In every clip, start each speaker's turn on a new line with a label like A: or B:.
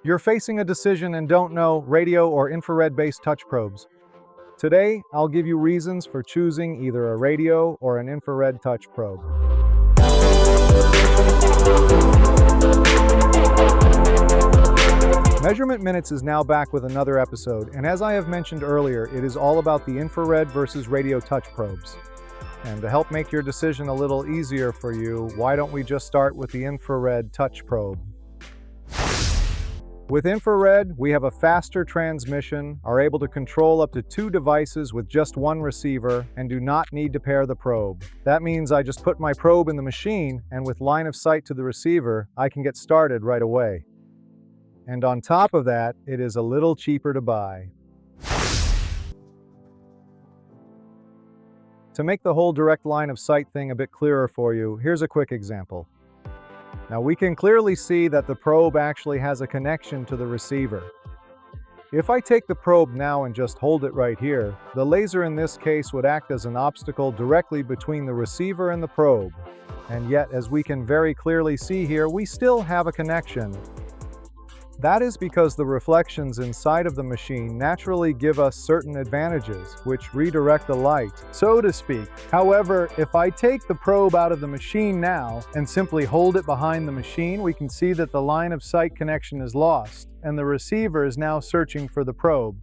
A: You're facing a decision and don't know radio or infrared-based touch probes. Today, I'll give you reasons for choosing either a radio or an infrared touch probe. Measurement Minutes is now back with another episode, and as I have mentioned earlier, it is all about the infrared versus radio touch probes. And to help make your decision a little easier for you, why don't we just start with the infrared touch probe? With infrared, we have a faster transmission, are able to control up to 2 devices with just 1 receiver, and do not need to pair the probe. That means I just put my probe in the machine, and with line of sight to the receiver, I can get started right away. And on top of that, it is a little cheaper to buy. To make the whole direct line of sight thing a bit clearer for you, here's a quick example. Now we can clearly see that the probe actually has a connection to the receiver. If I take the probe now and just hold it right here, the laser in this case would act as an obstacle directly between the receiver and the probe. And yet, as we can very clearly see here, we still have a connection. That is because the reflections inside of the machine naturally give us certain advantages, which redirect the light, so to speak. However, if I take the probe out of the machine now and simply hold it behind the machine, we can see that the line of sight connection is lost, and the receiver is now searching for the probe.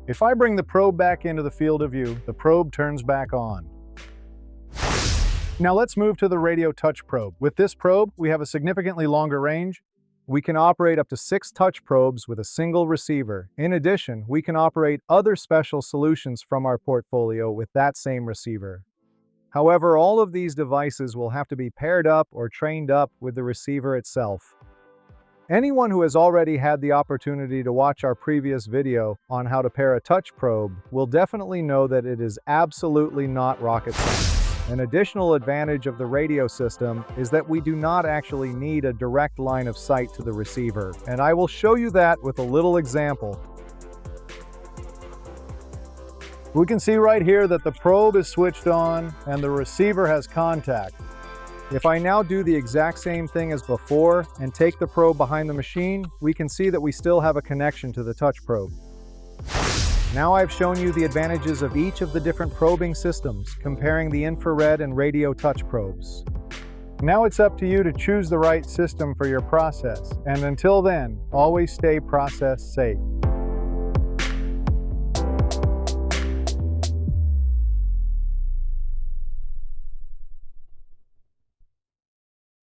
A: If I bring the probe back into the field of view, the probe turns back on. Now let's move to the radio touch probe. With this probe, we have a significantly longer range. We can operate up to 6 touch probes with a single receiver. In addition, we can operate other special solutions from our portfolio with that same receiver. However, all of these devices will have to be paired up or trained up with the receiver itself. Anyone who has already had the opportunity to watch our previous video on how to pair a touch probe will definitely know that it is absolutely not rocket science. An additional advantage of the radio system is that we do not actually need a direct line of sight to the receiver, and I will show you that with a little example. We can see right here that the probe is switched on and the receiver has contact. If I now do the exact same thing as before and take the probe behind the machine, we can see that we still have a connection to the touch probe. Now I've shown you the advantages of each of the different probing systems, comparing the infrared and radio touch probes. Now it's up to you to choose the right system for your process, and until then, always stay process safe.